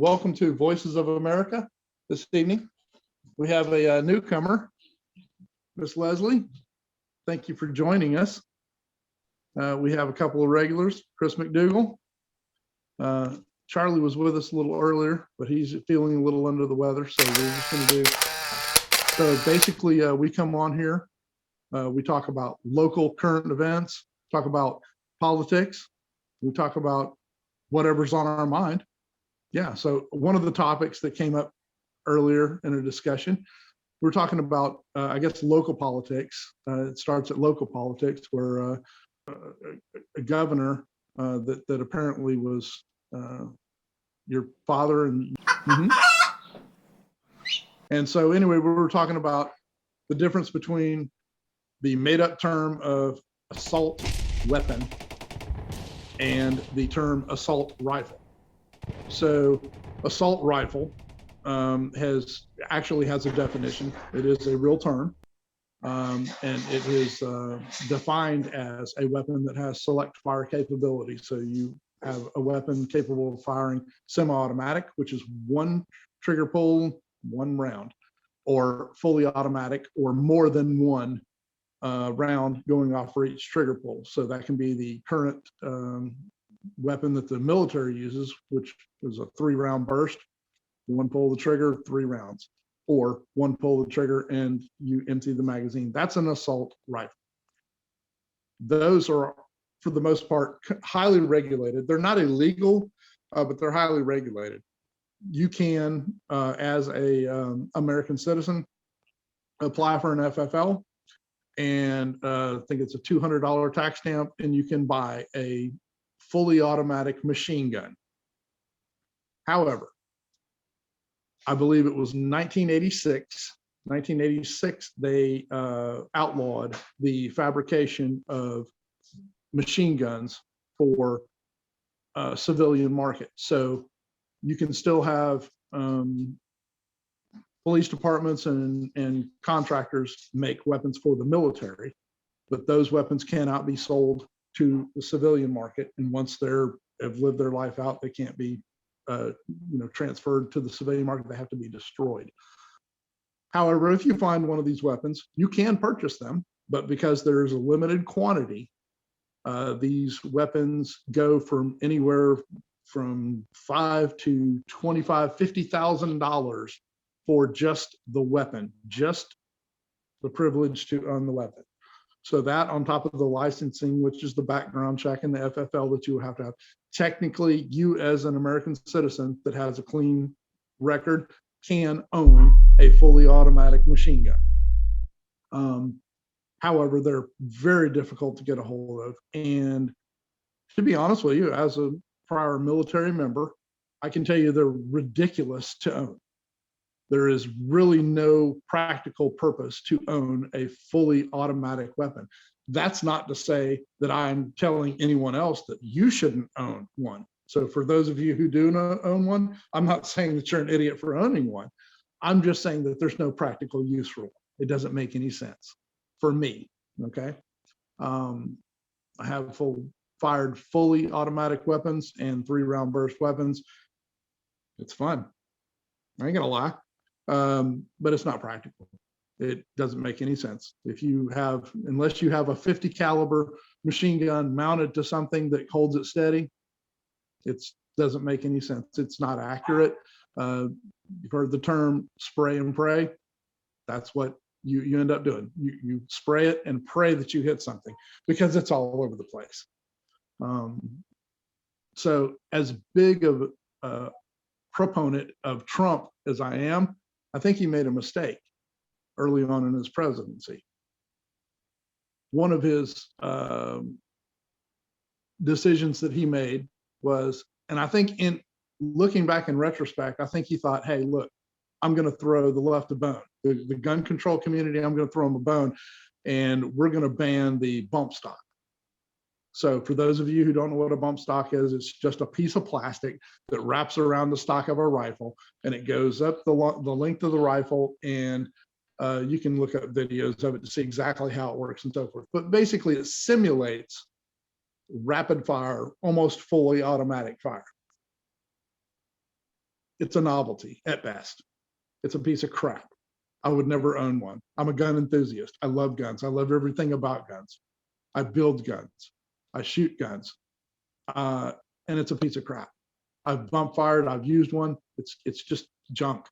Welcome to Voices of America this evening. We have a newcomer, Miss Leslie. Thank you for joining us. We have a couple of regulars, Chris McDougall. Charlie was with us a little earlier, but he's feeling a little under the weather, so we're just going to do. So basically, we come on here, we talk about local current events, talk about politics, we talk about whatever's on our mind. Yeah, so one of the topics that came up earlier in a discussion, we're talking about, I guess, local politics. It starts at local politics, where a governor that apparently was your father, and and so anyway, we were talking about the difference between the made-up term of assault weapon and the term assault rifle. So assault rifle has a definition. It is a real term, and it is defined as a weapon that has select fire capability. So you have a weapon capable of firing semi-automatic, which is one trigger pull, one round, or fully automatic, or more than one round going off for each trigger pull. So that can be the current weapon that the military uses, which is a 3-round burst. One pull of the trigger, 3 rounds, or one pull of the trigger and you empty the magazine. That's an assault rifle. Those are, for the most part, highly regulated. They're not illegal, but they're highly regulated. You can, as a American citizen, apply for an FFL, and I think it's a $200 tax stamp, and you can buy a fully automatic machine gun. However, I believe it was 1986, they outlawed the fabrication of machine guns for civilian market. So you can still have police departments and contractors make weapons for the military, but those weapons cannot be sold to the civilian market. And once have lived their life out, they can't be transferred to the civilian market. They have to be destroyed. However, if you find one of these weapons, you can purchase them, but because there's a limited quantity, these weapons go from anywhere from $5,000 to $25,000, $50,000 for just the weapon, just the privilege to own the weapon. So that, on top of the licensing, which is the background check and the FFL that you have to have, technically you as an American citizen that has a clean record can own a fully automatic machine gun. However, they're very difficult to get a hold of. And to be honest with you, as a prior military member, I can tell you they're ridiculous to own. There is really no practical purpose to own a fully automatic weapon. That's not to say that I'm telling anyone else that you shouldn't own one. So for those of you who do own one, I'm not saying that you're an idiot for owning one. I'm just saying that there's no practical use for one. It doesn't make any sense for me, okay? I have fired fully automatic weapons and 3-round burst weapons. It's fun. I ain't gonna lie. But it's not practical. It doesn't make any sense. Unless you have a 50 caliber machine gun mounted to something that holds it steady, it doesn't make any sense. It's not accurate. You've heard the term spray and pray. That's what you end up doing. You spray it and pray that you hit something, because it's all over the place. So as big of a proponent of Trump as I am, I think he made a mistake early on in his presidency. One of his decisions that he made was, and I think in looking back in retrospect, I think he thought, hey, look, I'm going to throw the left a bone. The gun control community, I'm going to throw them a bone, and we're going to ban the bump stock. So for those of you who don't know what a bump stock is, it's just a piece of plastic that wraps around the stock of a rifle, and it goes up the length of the rifle, and you can look up videos of it to see exactly how it works and so forth. But basically it simulates rapid fire, almost fully automatic fire. It's a novelty at best. It's a piece of crap. I would never own one. I'm a gun enthusiast. I love guns. I love everything about guns. I build guns. I shoot guns. And it's a piece of crap. I've bump fired. I've used one. It's just junk.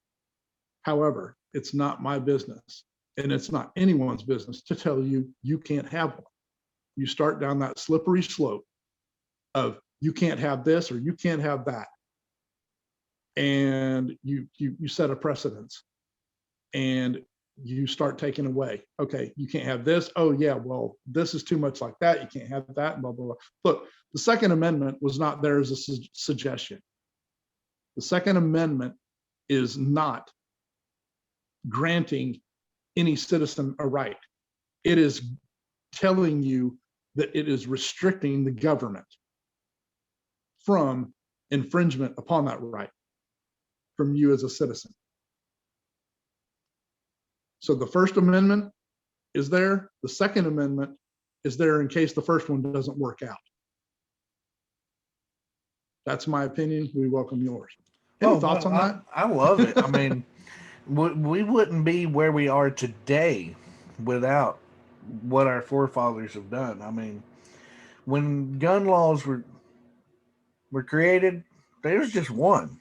However, it's not my business, and it's not anyone's business to tell you you can't have one. You start down that slippery slope of you can't have this or you can't have that, and you set a precedence, and you start taking away. Okay, you can't have this. Oh yeah, well this is too much like that. You can't have that. And blah blah blah. Look, the Second Amendment was not there as a suggestion. The Second Amendment is not granting any citizen a right. It is telling you that it is restricting the government from infringement upon that right from you as a citizen. So the First Amendment is there. The Second Amendment is there in case the first one doesn't work out. That's my opinion. We welcome yours. Any thoughts on that? I love it. I mean, we wouldn't be where we are today without what our forefathers have done. I mean, when gun laws were created, there was just one.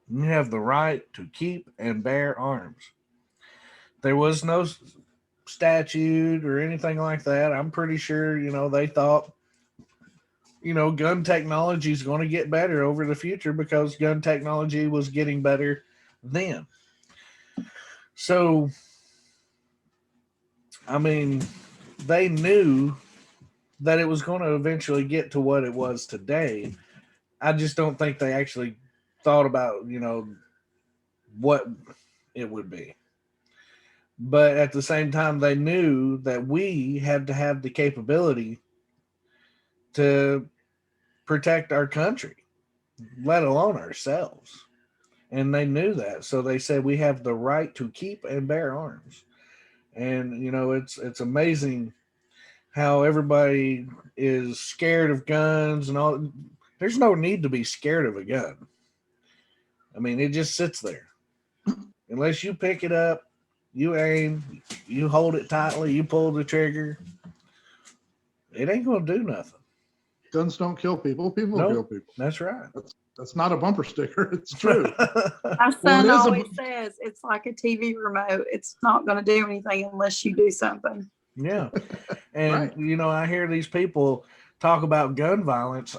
You have the right to keep and bear arms. There was no statute or anything like that. I'm pretty sure, they thought, gun technology is going to get better over the future because gun technology was getting better then. So, I mean, they knew that it was going to eventually get to what it was today. I just don't think they actually thought about, what it would be. But at the same time, they knew that we had to have the capability to protect our country, let alone ourselves. And they knew that. So they said we have the right to keep and bear arms. And, it's amazing how everybody is scared of guns and all. There's no need to be scared of a gun. I mean, it just sits there. Unless you pick it up, you aim, you hold it tightly, you pull the trigger, it ain't going to do nothing. Guns don't kill people. People kill people. That's right. That's not a bumper sticker. It's true. My son always says it's like a TV remote. It's not going to do anything unless you do something. Yeah. And, Right. I hear these people talk about gun violence.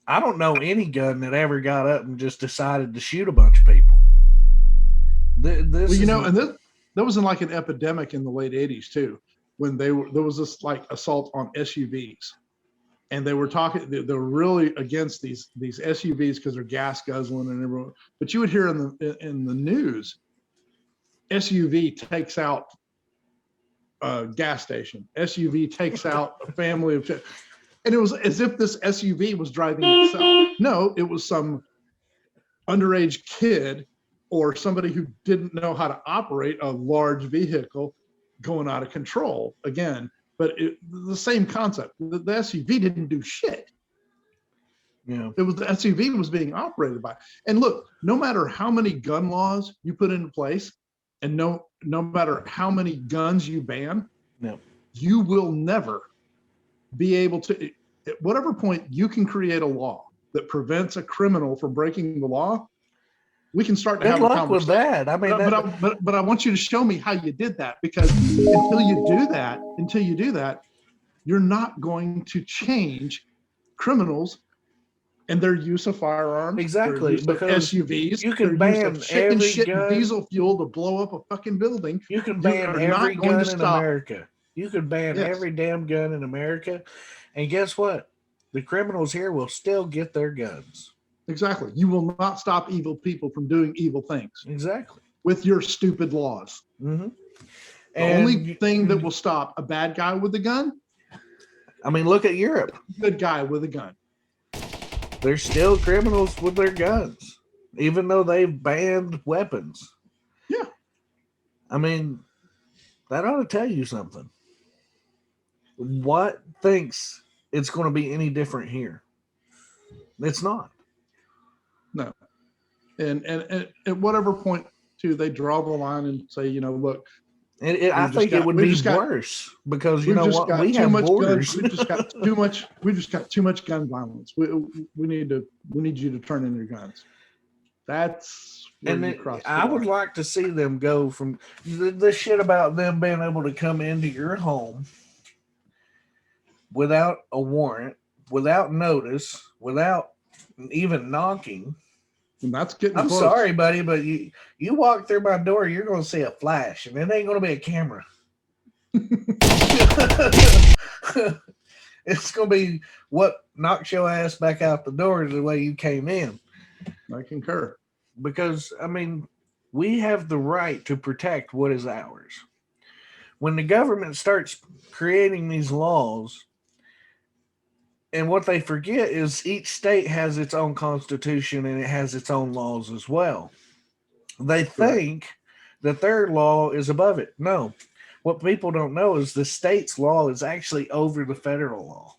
I don't know any gun that ever got up and just decided to shoot a bunch of people. And that was in like an epidemic in the late 80s too, when there was this like assault on SUVs, and they were they were really against these SUVs because they're gas guzzling and everyone. But you would hear in the news, SUV takes out a gas station. SUV takes out a family of, and it was as if this SUV was driving itself. No, it was some underage kid or somebody who didn't know how to operate a large vehicle going out of control again. But the same concept. The SUV didn't do shit. Yeah. It was the SUV was being operated by. And look, no matter how many gun laws you put into place, and no matter how many guns you ban, you will never be able to. At whatever point you can create a law that prevents a criminal from breaking the law, we can start to have a conversation. With that. I mean, but I want you to show me how you did that, because until you do that, you're not going to change criminals and their use of firearms. Exactly, because SUVs. You can ban every gun. Diesel fuel to blow up a fucking building. You can ban every gun in America. You can ban every damn gun in America, and guess what? The criminals here will still get their guns. Exactly. You will not stop evil people from doing evil things. Exactly. With your stupid laws. Mm-hmm. The only thing that will stop a bad guy with a gun. I mean, look at Europe. Good guy with a gun. They're still criminals with their guns, even though they've banned weapons. Yeah. I mean, that ought to tell you something. What thinks it's going to be any different here? It's not. No. And at whatever point too, they draw the line and say, look, I think it would be worse because you know what, we have borders. We've just got too much gun violence. We need you to turn in your guns. That's I would like to see them go from the shit about them being able to come into your home without a warrant, without notice, without even knocking. And that's getting I'm close. sorry, buddy, but you walk through my door, you're going to see a flash, and it ain't going to be a camera. It's going to be what knocks your ass back out the door the way you came in. I concur. Because, I mean, we have the right to protect what is ours. When the government starts creating these laws, and what they forget is each state has its own constitution and it has its own laws as well. They think that their law is above it. No. What people don't know is the state's law is actually over the federal law.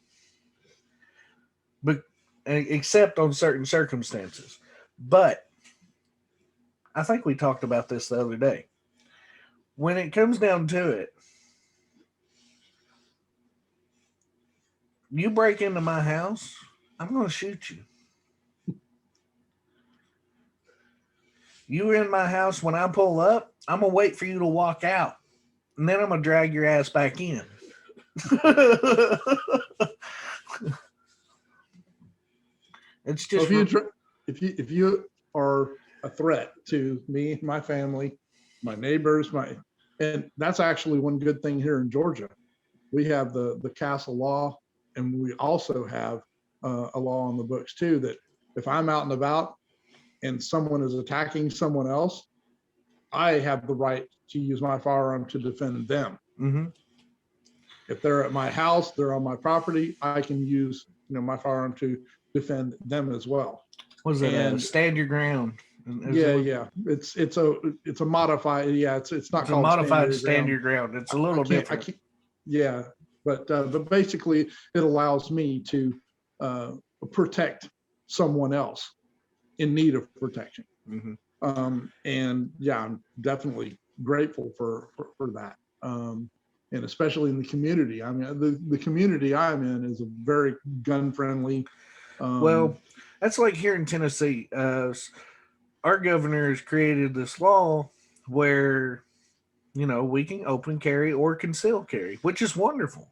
But except on certain circumstances. But I think we talked about this the other day. When it comes down to it, you break into my house, I'm going to shoot you. You were in my house when I pull up, I'm going to wait for you to walk out. And then I'm going to drag your ass back in. It's just... If you are a threat to me, my family, my neighbors, and that's actually one good thing here in Georgia. We have the castle law. And we also have a law on the books too, that if I'm out and about and someone is attacking someone else, I have the right to use my firearm to defend them. Mm-hmm. If they're at my house, they're on my property, I can use my firearm to defend them as well. Was it stand your ground? Yeah. It's a modified. Yeah, it's not called a modified stand your ground. It's a little different. Yeah. But basically, it allows me to protect someone else in need of protection. Mm-hmm. And yeah, I'm definitely grateful for that. And especially in the community. I mean, the community I'm in is a very gun friendly. Well, that's like here in Tennessee. Our governor has created this law where, we can open carry or conceal carry, which is wonderful.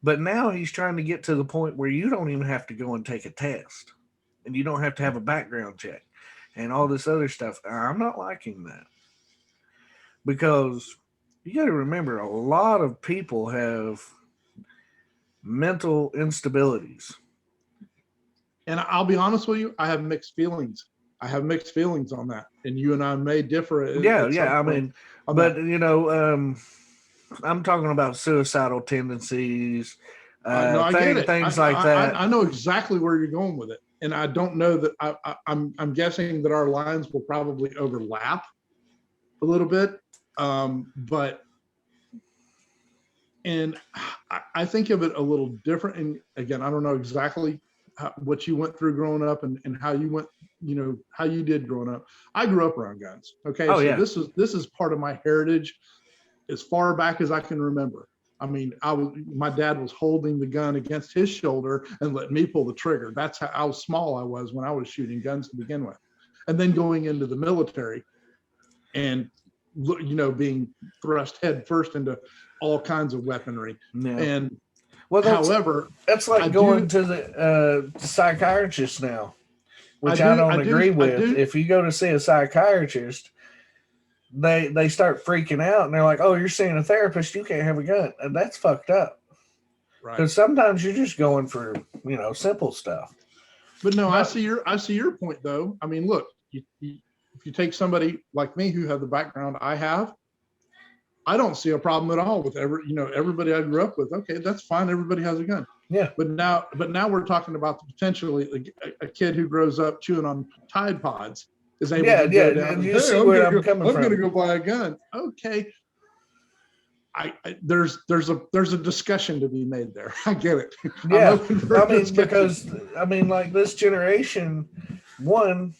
But now he's trying to get to the point where you don't even have to go and take a test and you don't have to have a background check and all this other stuff. I'm not liking that because you got to remember a lot of people have mental instabilities. And I'll be honest with you, I have mixed feelings. On that. And you and I may differ. Yeah. I mean, but I'm talking about suicidal tendencies, things like that. I know exactly where you're going with it, and I don't know that I'm guessing that our lines will probably overlap a little bit, but I think of it a little different. And again, I don't know exactly what you went through growing up and how you went, how you did growing up. I grew up around guns. Okay, this is part of my heritage. As far back as I can remember. I mean, my dad was holding the gun against his shoulder and let me pull the trigger. That's how small I was when I was shooting guns to begin with. And then going into the military and, being thrust head first into all kinds of weaponry. Yeah. And however, that's like going to the psychiatrist now, which I don't agree with. If you go to see a psychiatrist, they start freaking out and they're like, "Oh, you're seeing a therapist, you can't have a gun." And that's fucked up. Right. Because sometimes you're just going for, simple stuff. But no, I see your point though. I mean, look, if you take somebody like me who has the background I have, I don't see a problem at all with everybody I grew up with. Okay, that's fine. Everybody has a gun. Yeah. But now we're talking about potentially a kid who grows up chewing on Tide Pods is able to go down. You see where I'm coming from. I'm going to go buy a gun. Okay. There's a discussion to be made there. I get it. Yeah. Because like this generation, one,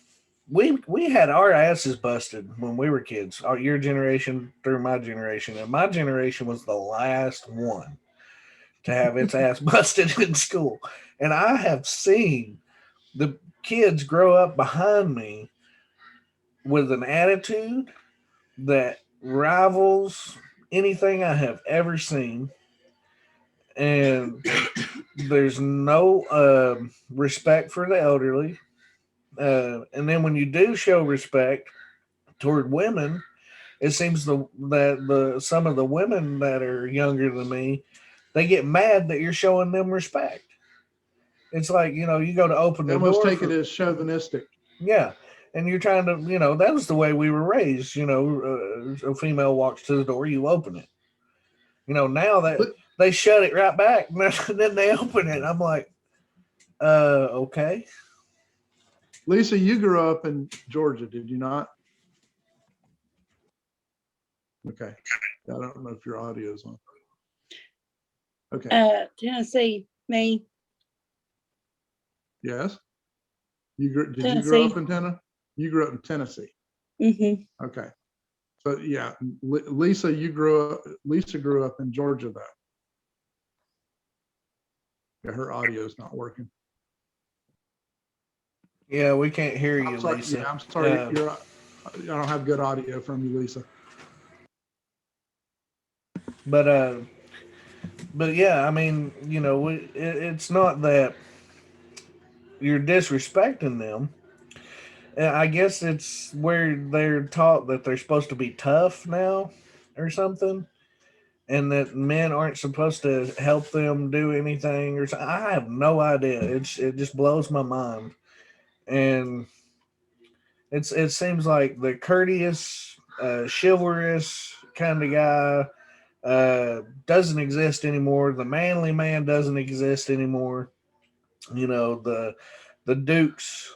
we had our asses busted when we were kids. Your generation through my generation, and my generation was the last one to have its ass busted in school. And I have seen the kids grow up behind me with an attitude that rivals anything I have ever seen. And there's no respect for the elderly. And then when you do show respect toward women, it seems that some of the women that are younger than me, they get mad that you're showing them respect. It's like, you go to open They the almost door. take it as chauvinistic. Yeah. And you're trying to, that was the way we were raised. A female walks to the door, you open it. Now that they shut it right back, and then they open it. I'm like, okay. Lisa, you grew up in Georgia, did you not? Okay. I don't know if your audio is on. Okay. Tennessee, me. Yes. Did you grow Tennessee. up in Tennessee? You grew up in Tennessee. Mm-hmm. Okay. So yeah, Lisa grew up in Georgia though. Yeah, her audio is not working. Yeah, we can't hear you, I'm sorry, Lisa. yeah, I'm sorry. I don't have good audio from you, Lisa. But yeah, I mean, it's not that you're disrespecting them. I guess it's where they're taught that they're supposed to be tough now or something, and that men aren't supposed to help them do anything or something. I have no idea. It just blows my mind. And it seems like the courteous, chivalrous kind of guy doesn't exist anymore. The manly man doesn't exist anymore. The Dukes,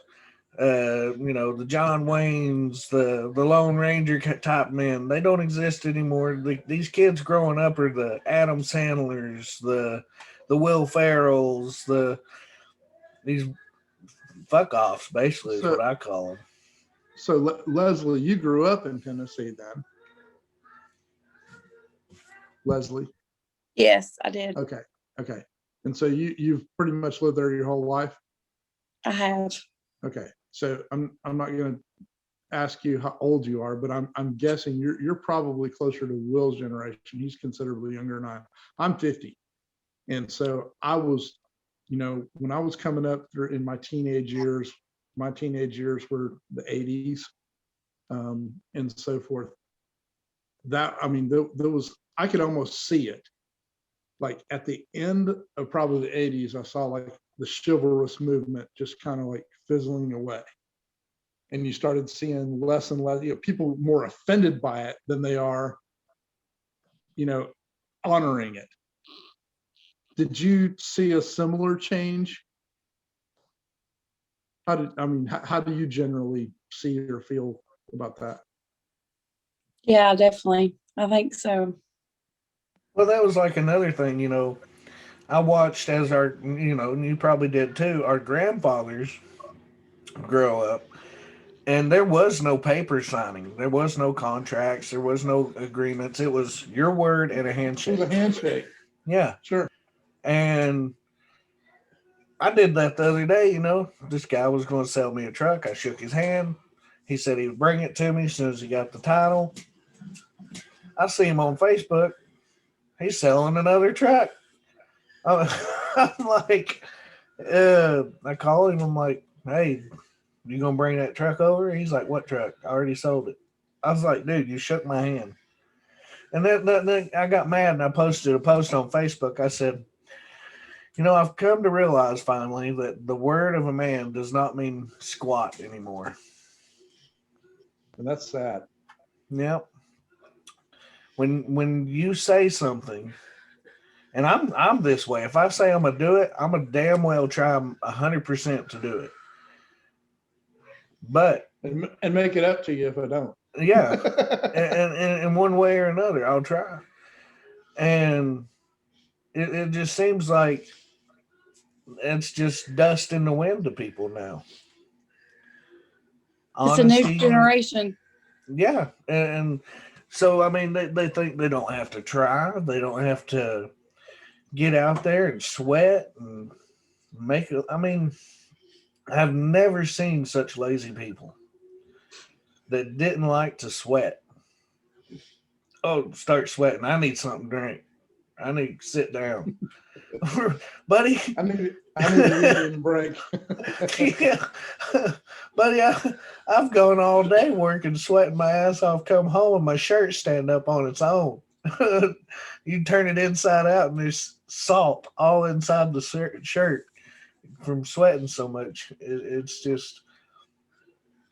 the John Waynes, the Lone Ranger type men, they don't exist anymore. These kids growing up are the Adam Sandlers, the Will Ferrells, these fuck offs, basically, is what I call them. So Leslie, you grew up in Tennessee then? Leslie? Yes, I did. Okay. And so you've pretty much lived there your whole life? I have. Okay. So I'm not going to ask you how old you are, but I'm guessing you're probably closer to Will's generation. He's considerably younger than I am. I'm 50. And so I was, when I was coming up through in my teenage years were the 80s, and so forth. That, I mean, there was, I could almost see it. Like at the end of probably the 80s, I saw like the chivalrous movement just kind of like fizzling away. And you started seeing less and less, people more offended by it than they are, honoring it. Did you see a similar change? How do you generally see or feel about that? Yeah, definitely. I think so. Well, that was like another thing, I watched as our, and you probably did too, our grandfathers grow up, and there was no paper signing. There was no contracts. There was no agreements. It was your word and a handshake. It was a handshake. Yeah. Sure. And I did that the other day, This guy was going to sell me a truck. I shook his hand. He said he would bring it to me as soon as he got the title. I see him on Facebook. He's selling another truck. I'm like, I call him. I'm like, hey, you going to bring that truck over? He's like, what truck? I already sold it. I was like, dude, you shook my hand. And then I got mad and I posted a post on Facebook. I said, I've come to realize finally that the word of a man does not mean squat anymore. And that's sad. Yep. When you say something, and I'm this way. If I say I'm gonna do it, I'm gonna damn well try 100% to do it. But and make it up to you if I don't. Yeah, and in one way or another, I'll try. And it just seems like it's just dust in the wind to people now. It's a new honesty. generation. Yeah, and so I mean, they think they don't have to try, they don't have to get out there and sweat and make it. I mean, I've never seen such lazy people that didn't like to sweat. Oh, start sweating. I need something to drink. I need to sit down. Buddy. I need an Indian break. Yeah. Buddy, I've gone all day working, sweating my ass off, come home and my shirt stand up on its own. You turn it inside out and there's salt all inside the shirt from sweating so much. It's just.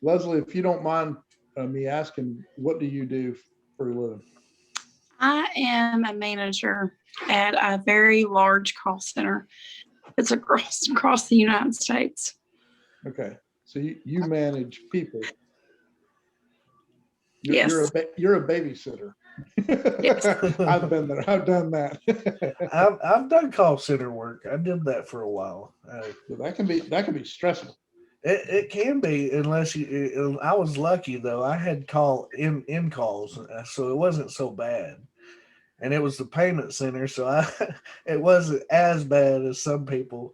Leslie, if you don't mind me asking, what do you do for a living? I am a manager at a very large call center. It's across the United States. Okay, so you manage people. Yes. You're a babysitter. Yes. I've been there. I've done that. I've done call center work. I did that for a while. That can be stressful. It can be, unless you. I was lucky though. I had call in calls, so it wasn't so bad. And it was the payment center, so it wasn't as bad as some people.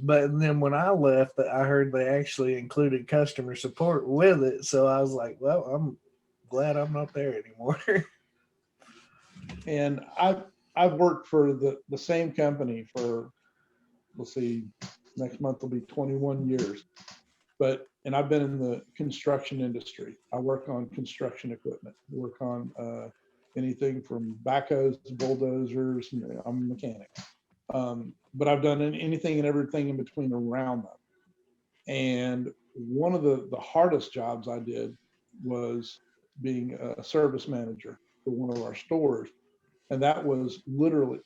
But then when I left, I heard they actually included customer support with it. So I was like, well, I'm glad I'm not there anymore. And I've worked for the same company for, let's see, next month will be 21 years. And I've been in the construction industry. I work on construction equipment. I work on anything from backhoes to bulldozers. I'm a mechanic. But I've done anything and everything in between around them. And one of the hardest jobs I did was being a service manager for one of our stores. And that was literally,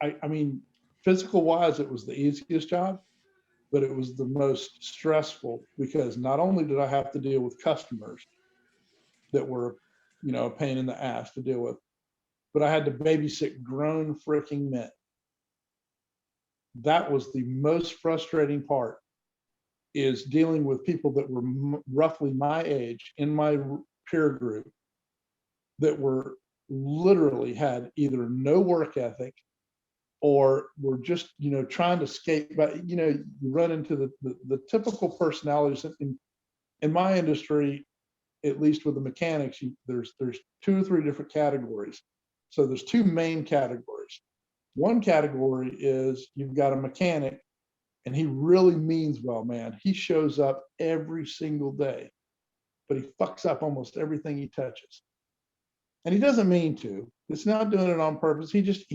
I mean, physical wise, it was the easiest job, but it was the most stressful because not only did I have to deal with customers that were, a pain in the ass to deal with, but I had to babysit grown freaking men. That was the most frustrating part, is dealing with people that were roughly my age in my peer group that were literally had either no work ethic or were just, trying to skate. But, you run into the typical personalities in my industry, at least with the mechanics. There's 2 or 3 different categories. So there's 2 main categories. One category is you've got a mechanic and he really means well, man. He shows up every single day, but he fucks up almost everything he touches. And he doesn't mean to. It's not doing it on purpose. He just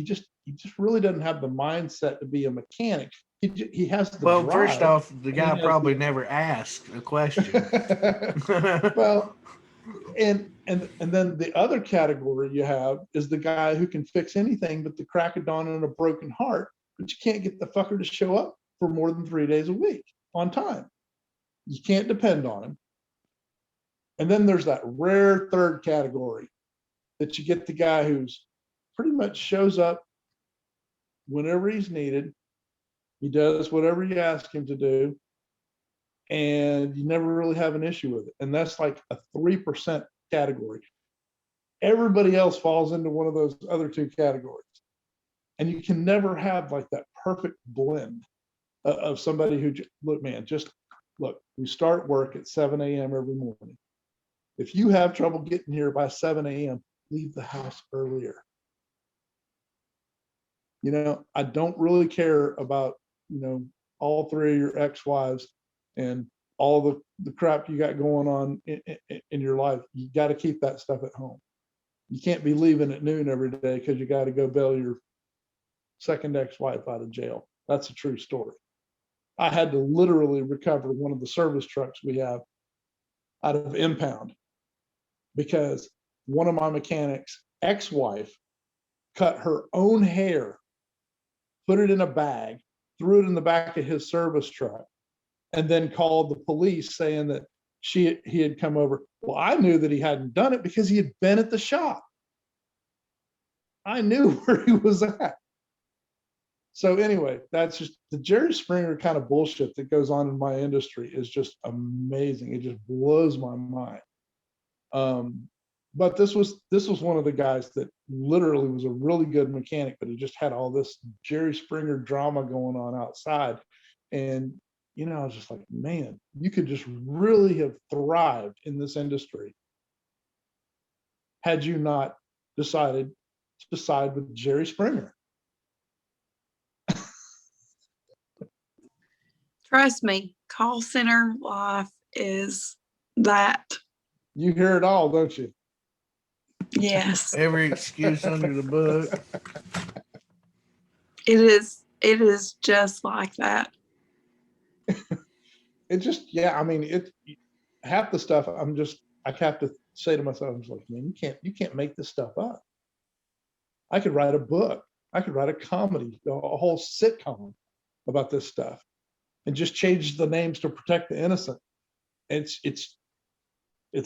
really doesn't have the mindset to be a mechanic. He has the Well, drive. first off, the guy probably never asked a question. Well, and then the other category you have is the guy who can fix anything but the crack of dawn and a broken heart, but you can't get the fucker to show up for more than 3 days a week on time. You can't depend on him. And then there's that rare third category that you get the guy who's pretty much shows up whenever he's needed. He does whatever you ask him to do, and you never really have an issue with it. And that's like a 3% category. Everybody else falls into one of those other 2 categories. And you can never have like that perfect blend of somebody who, look, we start work at 7 a.m. every morning. If you have trouble getting here by 7 a.m., leave the house earlier. I don't really care about, all 3 of your ex-wives and all the crap you got going on in your life. You got to keep that stuff at home. You can't be leaving at noon every day because you got to go bail your second ex-wife out of jail. That's a true story. I had to literally recover one of the service trucks we have out of impound because one of my mechanics' ex-wife cut her own hair, put it in a bag, threw it in the back of his service truck, and then called the police saying that he had come over. Well, I knew that he hadn't done it because he had been at the shop. I knew where he was at. So anyway, that's just the Jerry Springer kind of bullshit that goes on in my industry is just amazing. It just blows my mind. But this was one of the guys that literally was a really good mechanic, but he just had all this Jerry Springer drama going on outside. And I was just like, man, you could just really have thrived in this industry had you not decided to side with Jerry Springer. Trust me, call center life is that. You hear it all, don't you? Yes, Every excuse under the book. it is. It is just like that. It just, yeah, I mean, half the stuff I have to say to myself, I'm just like, man, you can't make this stuff up. I could write a book. I could write a comedy, a whole sitcom about this stuff and just change the names to protect the innocent. It's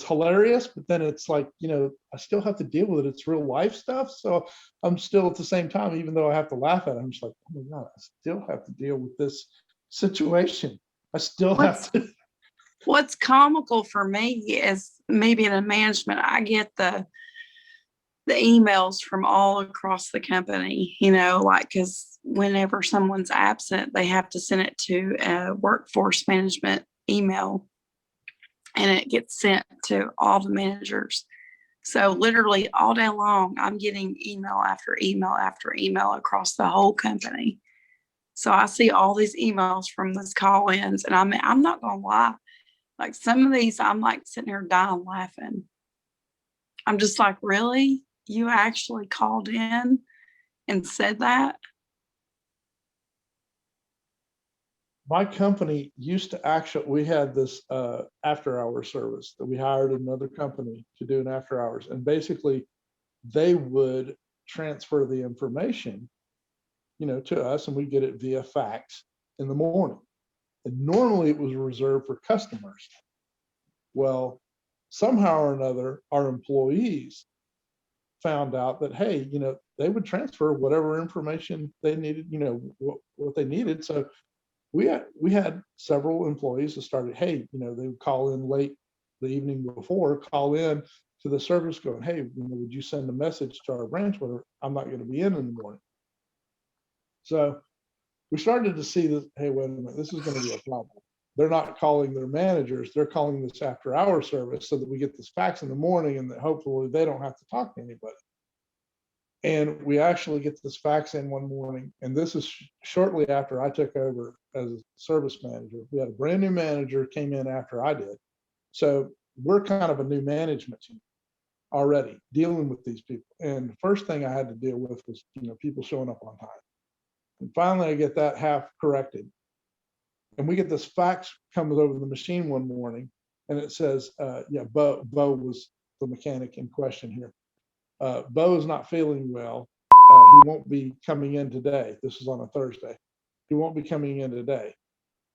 hilarious, but then it's like, I still have to deal with it. It's real life stuff. So I'm still at the same time, even though I have to laugh at it, I'm just like, oh my God, I still have to deal with this situation. I still have to. What's comical for me is maybe in a management, I get the emails from all across the company, because whenever someone's absent, they have to send it to a workforce management email, and it gets sent to all the managers. So literally all day long, I'm getting email after email after email across the whole company. So I see all these emails from these call-ins, and I'm not gonna lie, like some of these, I'm like sitting here dying laughing. I'm just like, really? You actually called in and said that? My company used to we had this after hour service that we hired another company to do an after hours. And basically they would transfer the information, to us, and we get it via fax in the morning. And normally it was reserved for customers. Well, somehow or another, our employees found out that, hey, they would transfer whatever information they needed, what they needed. So we had several employees that started, hey, they would call in late the evening before, call in to the service going, hey, would you send a message to our branch where I'm not going to be in the morning? So we started to see that, hey, wait a minute, this is going to be a problem. They're not calling their managers, they're calling this after hour service so that we get this fax in the morning and that hopefully they don't have to talk to anybody. And we actually get this fax in one morning, and this is shortly after I took over as a service manager. We had a brand new manager came in after I did. So we're kind of a new management team already dealing with these people. And the first thing I had to deal with was, people showing up on time. And finally I get that half corrected. And we get this fax comes over the machine one morning, and it says, Bo was the mechanic in question here. Bo is not feeling well. He won't be coming in today. This is on a Thursday. He won't be coming in today.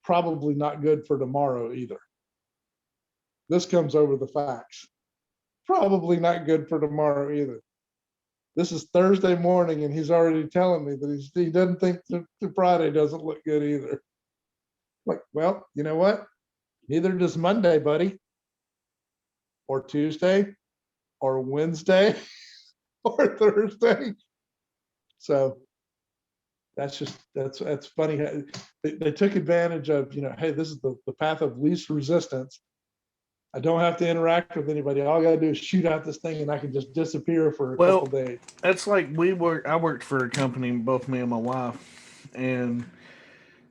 Probably not good for tomorrow either. This comes over the fax. Probably not good for tomorrow either. This is Thursday morning, and he's already telling me that he doesn't think the Friday doesn't look good either. Like, well, you know what? Neither does Monday, buddy. Or Tuesday, or Wednesday, or Thursday. So that's funny. They took advantage of, hey, this is the path of least resistance. I don't have to interact with anybody. All I got to do is shoot out this thing, and I can just disappear for a couple days. That's like I worked for a company, both me and my wife, and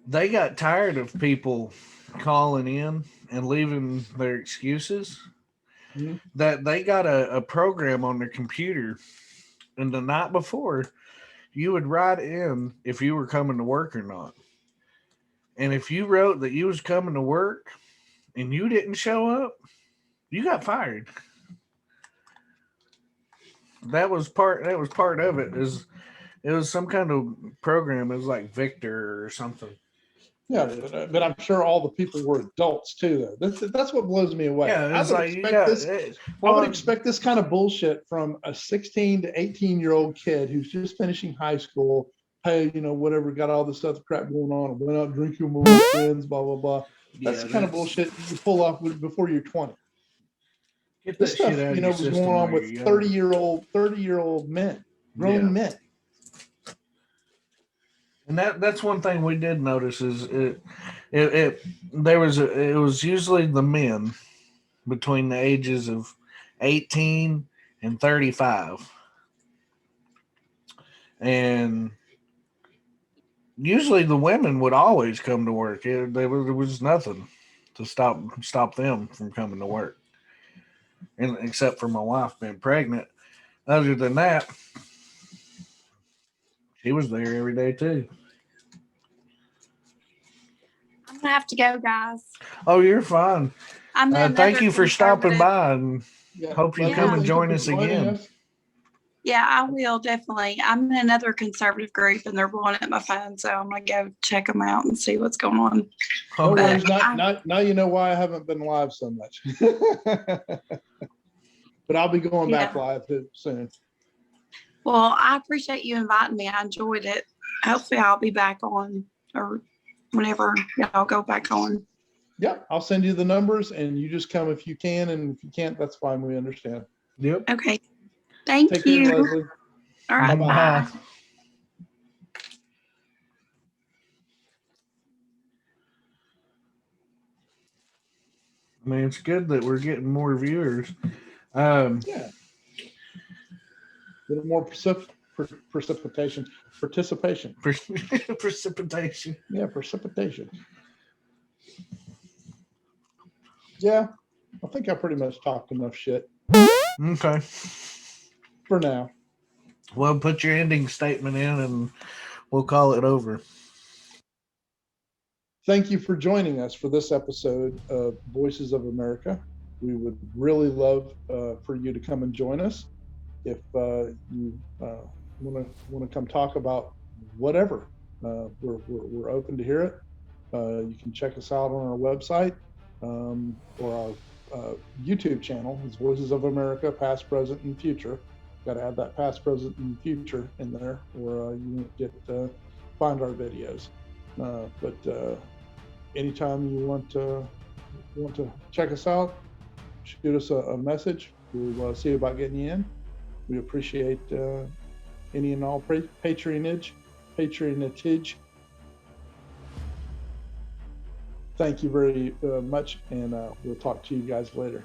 they got tired of people calling in and leaving their excuses. Mm-hmm. That they got a program on their computer, and the night before, you would write in if you were coming to work or not. And if you wrote that you was coming to work and you didn't show up, you got fired. That was part of it. It was some kind of program. It was like Victor or something. Yeah, but I'm sure all the people were adults too, though. That's what blows me away. Yeah, I would expect this kind of bullshit from a 16 to 18-year-old kid who's just finishing high school, hey, whatever, got all this other crap going on, I went out drinking with my friends, blah, blah, blah. That's Yeah, the kind of bullshit you pull off before you're 20. Get This that stuff, shit out of your was system going on while with you're 30-year-old men, grown young. men. And that's one thing we did notice is it was usually the men between the ages of 18 and 35. And usually the women would always come to work. There was nothing to stop them from coming to work. And except for my wife being pregnant. Other than that, she was there every day too. I'm gonna have to go, guys. Oh, you're fine. I'm in Thank another you for stopping conservative- by, and Yeah. hope you Leslie, come and thank join for us joining again. us. Yeah, I will definitely. I'm in another conservative group and they're blowing up my phone, so I'm gonna go check them out and see what's going on. No Okay. worries. Now you know why I haven't been live so much. But I'll be going back live soon. Well, I appreciate you inviting me. I enjoyed it. Hopefully I'll be back on or whenever y'all go back on. Yep, I'll send you the numbers and you just come if you can, and if you can't, that's fine. We understand. Yep. Okay. Thank Take you. care, Leslie. All right. Bye-bye. Bye. I mean, it's good that we're getting more viewers. Yeah. A little more participation. Precipitation. Yeah, precipitation. Yeah, I think I pretty much talked enough shit Okay. for now. Well, put your ending statement in and we'll call it over. Thank you for joining us for this episode of Voices of America. We would really love for you to come and join us. If you want to come talk about whatever, we're open to hear it. You can check us out on our website or our YouTube channel. It's Voices of America, past, present, and future. Got to add that past, present, and future in there, or you won't find our videos. But anytime you want to check us out, shoot us a message. We'll see about getting you in. We appreciate any and all patronage. Thank you very much, and we'll talk to you guys later.